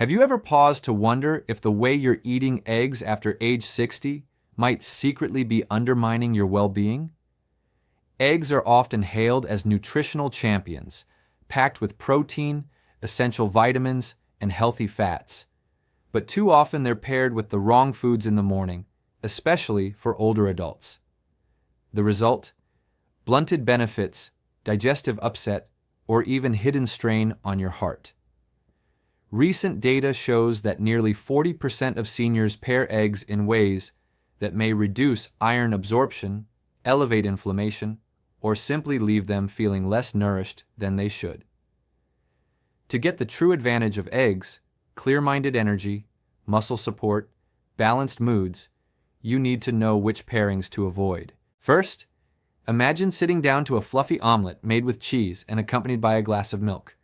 Have you ever paused to wonder if the way you're eating eggs after age 60 might secretly be undermining your well-being? Eggs are often hailed as nutritional champions, packed with protein, essential vitamins, and healthy fats. But too often they're paired with the wrong foods in the morning, especially for older adults. The result? Blunted benefits, digestive upset, or even hidden strain on your heart. Recent data shows that nearly 40% of seniors pair eggs in ways that may reduce iron absorption, elevate inflammation, or simply leave them feeling less nourished than they should. To get the true advantage of eggs, clear-minded energy, muscle support, balanced moods, you need to know which pairings to avoid. First, imagine sitting down to a fluffy omelet made with cheese and accompanied by a glass of milk.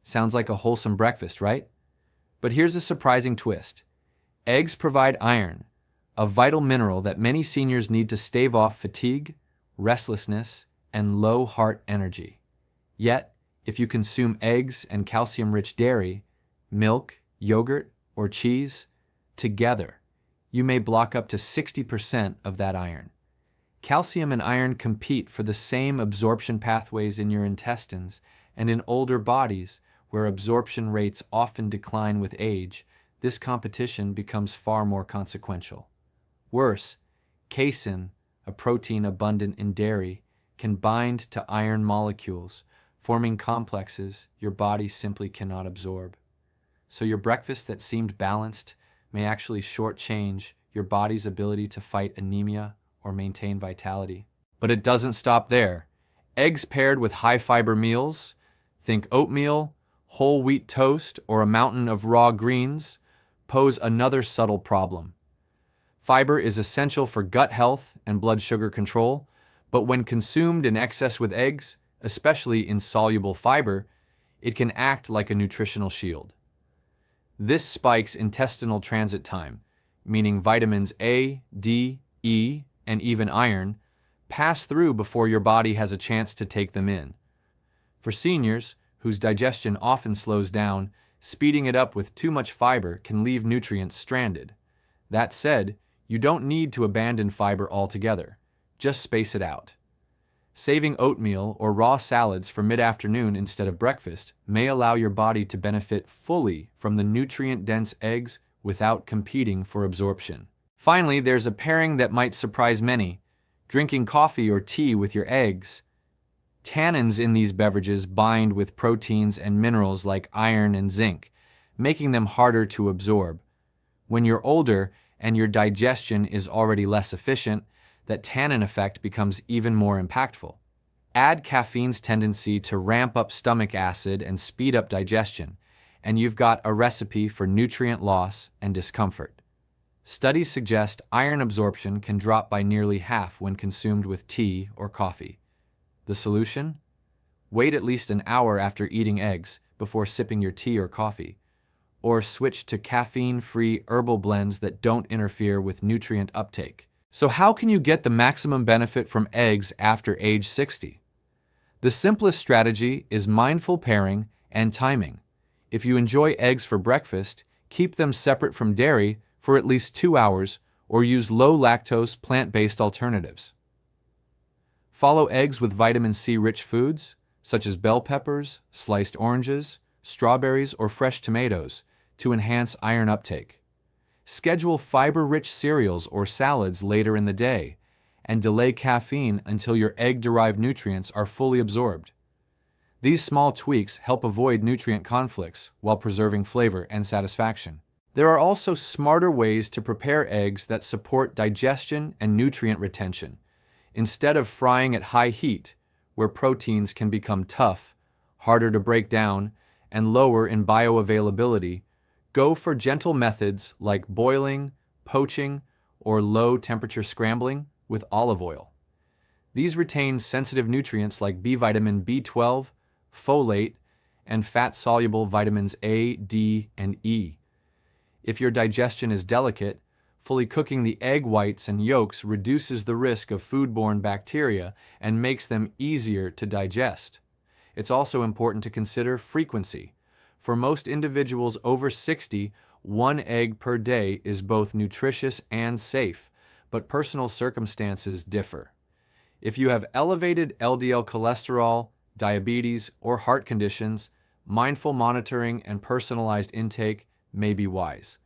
Sounds like a wholesome breakfast, right? But here's a surprising twist. Eggs provide iron, a vital mineral that many seniors need to stave off fatigue, restlessness, and low heart energy. Yet, if you consume eggs and calcium-rich dairy, milk, yogurt, or cheese together, you may block up to 60% of that iron. Calcium and iron compete for the same absorption pathways in your intestines, and in older bodies, where absorption rates often decline with age, this competition becomes far more consequential. Worse, casein, a protein abundant in dairy, can bind to iron molecules, forming complexes your body simply cannot absorb. So your breakfast that seemed balanced may actually shortchange your body's ability to fight anemia or maintain vitality. But it doesn't stop there. Eggs paired with high-fiber meals, think oatmeal, whole wheat toast, or a mountain of raw greens, pose another subtle problem. Fiber is essential for gut health and blood sugar control, but when consumed in excess with eggs, especially insoluble fiber, it can act like a nutritional shield. This spikes intestinal transit time, meaning vitamins A, D, E, and even iron pass through before your body has a chance to take them in. For seniors, whose digestion often slows down, speeding it up with too much fiber can leave nutrients stranded. That said, you don't need to abandon fiber altogether. Just space it out. Saving oatmeal or raw salads for mid-afternoon instead of breakfast may allow your body to benefit fully from the nutrient-dense eggs without competing for absorption. Finally, there's a pairing that might surprise many: drinking coffee or tea with your eggs. Tannins in these beverages bind with proteins and minerals like iron and zinc, making them harder to absorb. When you're older and your digestion is already less efficient, that tannin effect becomes even more impactful. Add caffeine's tendency to ramp up stomach acid and speed up digestion, and you've got a recipe for nutrient loss and discomfort. Studies suggest iron absorption can drop by nearly half when consumed with tea or coffee. The solution? Wait at least an hour after eating eggs before sipping your tea or coffee, or switch to caffeine-free herbal blends that don't interfere with nutrient uptake. So how can you get the maximum benefit from eggs after age 60? The simplest strategy is mindful pairing and timing. If you enjoy eggs for breakfast, keep them separate from dairy for at least 2 hours or use low-lactose plant-based alternatives. Follow eggs with vitamin C-rich foods, such as bell peppers, sliced oranges, strawberries, or fresh tomatoes, to enhance iron uptake. Schedule fiber-rich cereals or salads later in the day, and delay caffeine until your egg-derived nutrients are fully absorbed. These small tweaks help avoid nutrient conflicts while preserving flavor and satisfaction. There are also smarter ways to prepare eggs that support digestion and nutrient retention. Instead of frying at high heat, where proteins can become tough, harder to break down, and lower in bioavailability, go for gentle methods like boiling, poaching, or low-temperature scrambling with olive oil. These retain sensitive nutrients like B vitamin B12, folate, and fat-soluble vitamins A, D, and E. If your digestion is delicate, fully cooking the egg whites and yolks reduces the risk of foodborne bacteria and makes them easier to digest. It's also important to consider frequency. For most individuals over 60, one egg per day is both nutritious and safe, but personal circumstances differ. If you have elevated LDL cholesterol, diabetes, or heart conditions, mindful monitoring and personalized intake may be wise.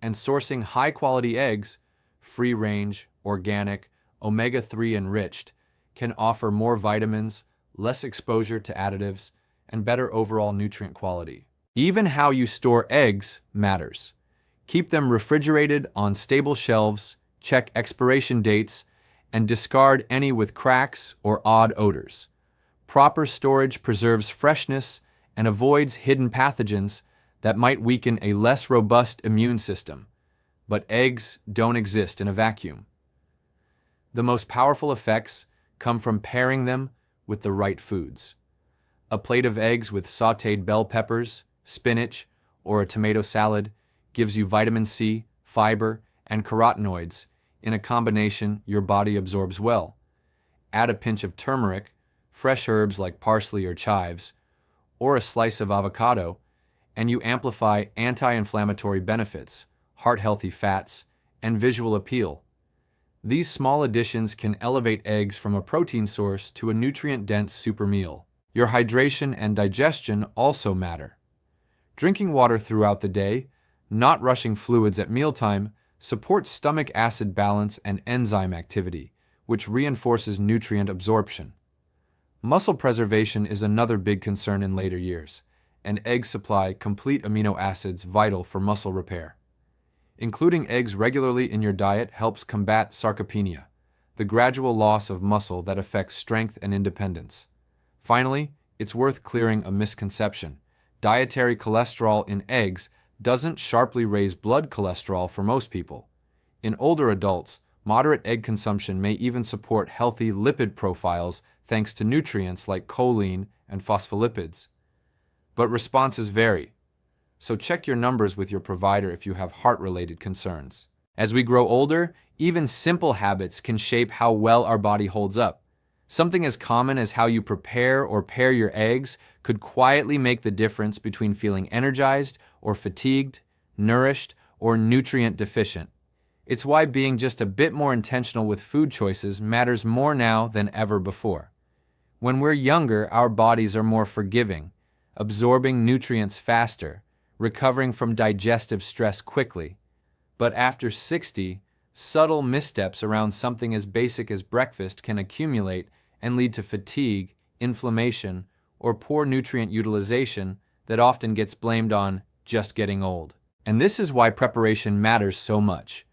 And sourcing high-quality eggs, free-range, organic, omega-3 enriched, can offer more vitamins, less exposure to additives, and better overall nutrient quality. Even how you store eggs matters. Keep them refrigerated on stable shelves, check expiration dates, and discard any with cracks or odd odors. Proper storage preserves freshness and avoids hidden pathogens that might weaken a less robust immune system. But eggs don't exist in a vacuum. The most powerful effects come from pairing them with the right foods. A plate of eggs with sautéed bell peppers, spinach, or a tomato salad gives you vitamin C, fiber, and carotenoids in a combination your body absorbs well. Add a pinch of turmeric, fresh herbs like parsley or chives, or a slice of avocado, and you amplify anti-inflammatory benefits, heart-healthy fats, and visual appeal. These small additions can elevate eggs from a protein source to a nutrient-dense super meal. Your hydration and digestion also matter. Drinking water throughout the day, not rushing fluids at mealtime, supports stomach acid balance and enzyme activity, which reinforces nutrient absorption. Muscle preservation is another big concern in later years, and eggs supply complete amino acids vital for muscle repair. Including eggs regularly in your diet helps combat sarcopenia, the gradual loss of muscle that affects strength and independence. Finally, it's worth clearing a misconception. Dietary cholesterol in eggs doesn't sharply raise blood cholesterol for most people. In older adults, moderate egg consumption may even support healthy lipid profiles thanks to nutrients like choline and phospholipids. But responses vary, so check your numbers with your provider if you have heart-related concerns. As we grow older, even simple habits can shape how well our body holds up. Something as common as how you prepare or pair your eggs could quietly make the difference between feeling energized or fatigued, nourished, or nutrient deficient. It's why being just a bit more intentional with food choices matters more now than ever before. When we're younger, our bodies are more forgiving, absorbing nutrients faster, recovering from digestive stress quickly. But after 60, subtle missteps around something as basic as breakfast can accumulate and lead to fatigue, inflammation, or poor nutrient utilization that often gets blamed on just getting old. And this is why preparation matters so much.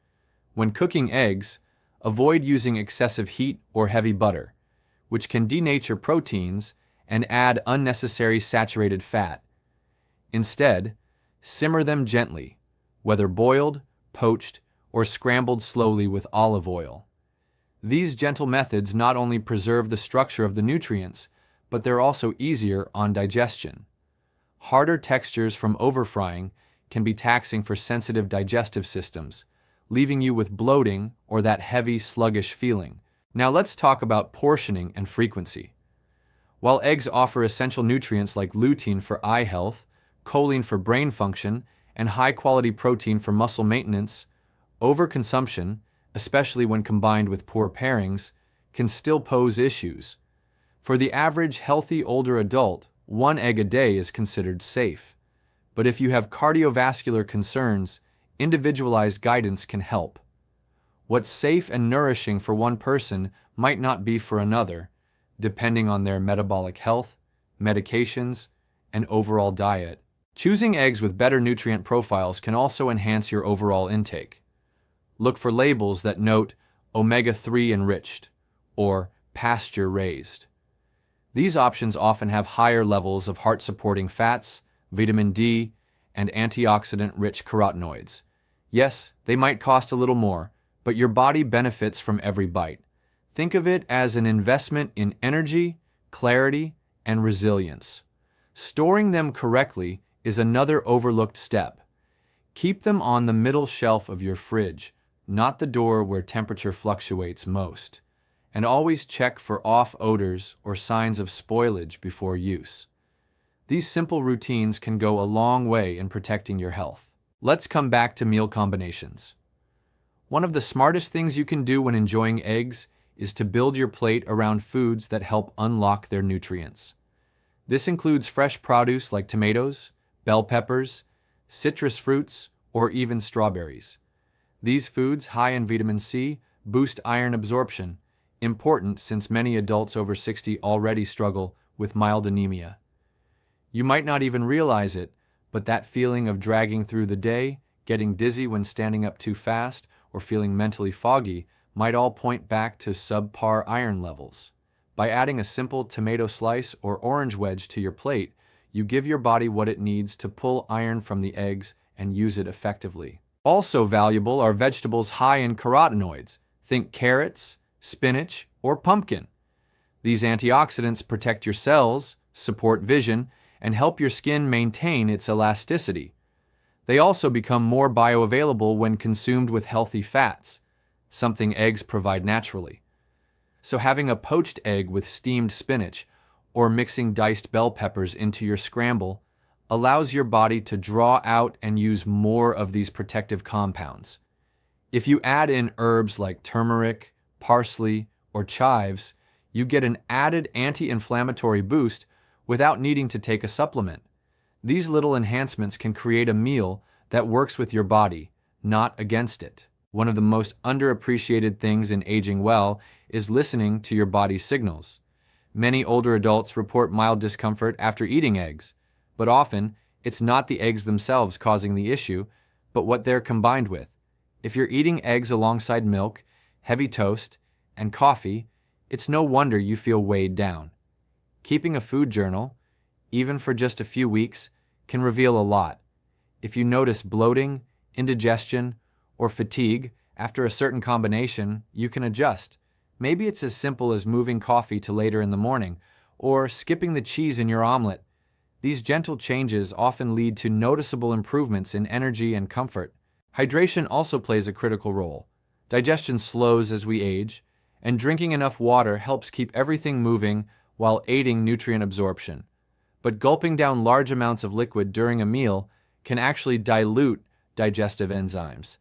When cooking eggs, avoid using excessive heat or heavy butter, which can denature proteins and add unnecessary saturated fat. Instead, simmer them gently, whether boiled, poached, or scrambled slowly with olive oil. These gentle methods not only preserve the structure of the nutrients, but they're also easier on digestion. Harder textures from overfrying can be taxing for sensitive digestive systems, leaving you with bloating or that heavy, sluggish feeling. Now let's talk about portioning and frequency. While eggs offer essential nutrients like lutein for eye health, choline for brain function, and high-quality protein for muscle maintenance, overconsumption, especially when combined with poor pairings, can still pose issues. For the average healthy older adult, one egg a day is considered safe. But if you have cardiovascular concerns, individualized guidance can help. What's safe and nourishing for one person might not be for another, depending on their metabolic health, medications, and overall diet. Choosing eggs with better nutrient profiles can also enhance your overall intake. Look for labels that note omega-3 enriched or pasture-raised. These options often have higher levels of heart-supporting fats, vitamin D, and antioxidant-rich carotenoids. Yes, they might cost a little more, but your body benefits from every bite. Think of it as an investment in energy, clarity, and resilience. Storing them correctly is another overlooked step. Keep them on the middle shelf of your fridge, not the door where temperature fluctuates most. And always check for off odors or signs of spoilage before use. These simple routines can go a long way in protecting your health. Let's come back to meal combinations. One of the smartest things you can do when enjoying eggs is to build your plate around foods that help unlock their nutrients. This includes fresh produce like tomatoes, bell peppers, citrus fruits, or even strawberries. These foods, high in vitamin C, boost iron absorption, important since many adults over 60 already struggle with mild anemia. You might not even realize it, but that feeling of dragging through the day, getting dizzy when standing up too fast, or feeling mentally foggy might all point back to subpar iron levels. By adding a simple tomato slice or orange wedge to your plate, you give your body what it needs to pull iron from the eggs and use it effectively. Also valuable are vegetables high in carotenoids. Think carrots, spinach, or pumpkin. These antioxidants protect your cells, support vision, and help your skin maintain its elasticity. They also become more bioavailable when consumed with healthy fats, something eggs provide naturally. So having a poached egg with steamed spinach or mixing diced bell peppers into your scramble allows your body to draw out and use more of these protective compounds. If you add in herbs like turmeric, parsley, or chives, you get an added anti-inflammatory boost without needing to take a supplement. These little enhancements can create a meal that works with your body, not against it. One of the most underappreciated things in aging well is listening to your body's signals. Many older adults report mild discomfort after eating eggs, but often it's not the eggs themselves causing the issue, but what they're combined with. If you're eating eggs alongside milk, heavy toast, and coffee, it's no wonder you feel weighed down. Keeping a food journal, even for just a few weeks, can reveal a lot. If you notice bloating, indigestion, or fatigue after a certain combination, you can adjust. Maybe it's as simple as moving coffee to later in the morning, or skipping the cheese in your omelet. These gentle changes often lead to noticeable improvements in energy and comfort. Hydration also plays a critical role. Digestion slows as we age, and drinking enough water helps keep everything moving while aiding nutrient absorption. But gulping down large amounts of liquid during a meal can actually dilute digestive enzymes,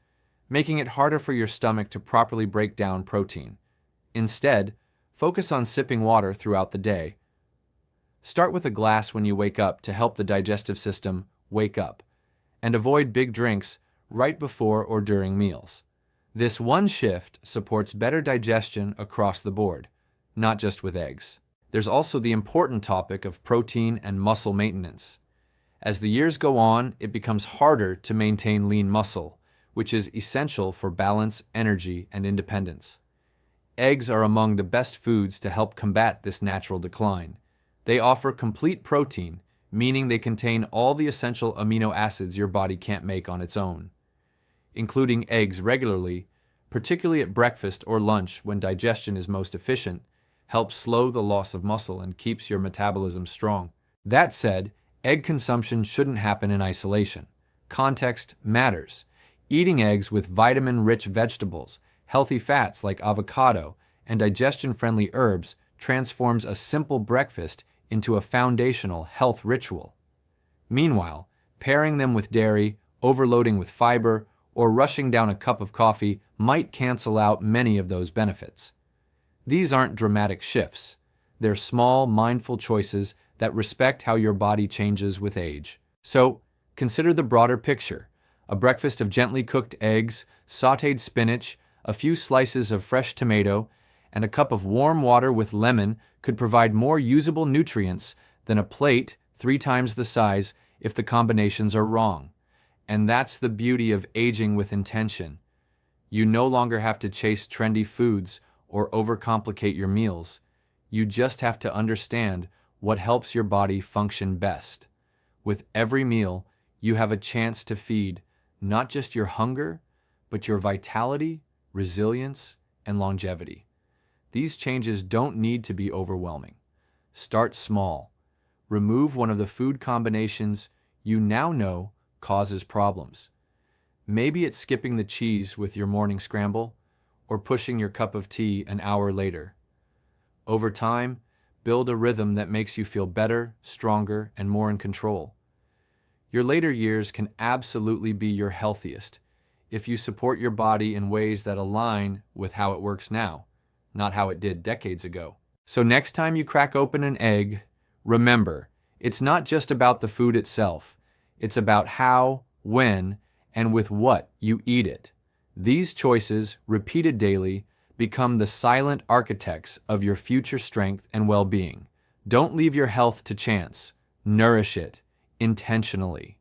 making it harder for your stomach to properly break down protein. Instead, focus on sipping water throughout the day. Start with a glass when you wake up to help the digestive system wake up, and avoid big drinks right before or during meals. This one shift supports better digestion across the board, not just with eggs. There's also the important topic of protein and muscle maintenance. As the years go on, it becomes harder to maintain lean muscle, which is essential for balance, energy, and independence. Eggs are among the best foods to help combat this natural decline. They offer complete protein, meaning they contain all the essential amino acids your body can't make on its own. Including eggs regularly, particularly at breakfast or lunch when digestion is most efficient, helps slow the loss of muscle and keeps your metabolism strong. That said, egg consumption shouldn't happen in isolation. Context matters. Eating eggs with vitamin-rich vegetables, healthy fats like avocado, and digestion-friendly herbs transforms a simple breakfast into a foundational health ritual. Meanwhile, pairing them with dairy, overloading with fiber, or rushing down a cup of coffee might cancel out many of those benefits. These aren't dramatic shifts. They're small, mindful choices that respect how your body changes with age. So, consider the broader picture. A breakfast of gently cooked eggs, sautéed spinach, a few slices of fresh tomato, and a cup of warm water with lemon could provide more usable nutrients than a plate 3 times the size if the combinations are wrong. And that's the beauty of aging with intention. You no longer have to chase trendy foods or overcomplicate your meals. You just have to understand what helps your body function best. With every meal, you have a chance to feed not just your hunger, but your vitality, resilience, and longevity. These changes don't need to be overwhelming. Start small. Remove one of the food combinations you now know causes problems. Maybe it's skipping the cheese with your morning scramble, or pushing your cup of tea an hour later. Over time, build a rhythm that makes you feel better, stronger, and more in control. Your later years can absolutely be your healthiest if you support your body in ways that align with how it works now, not how it did decades ago. So next time you crack open an egg, remember, it's not just about the food itself. It's about how, when, and with what you eat it. These choices, repeated daily, become the silent architects of your future strength and well-being. Don't leave your health to chance. Nourish it intentionally.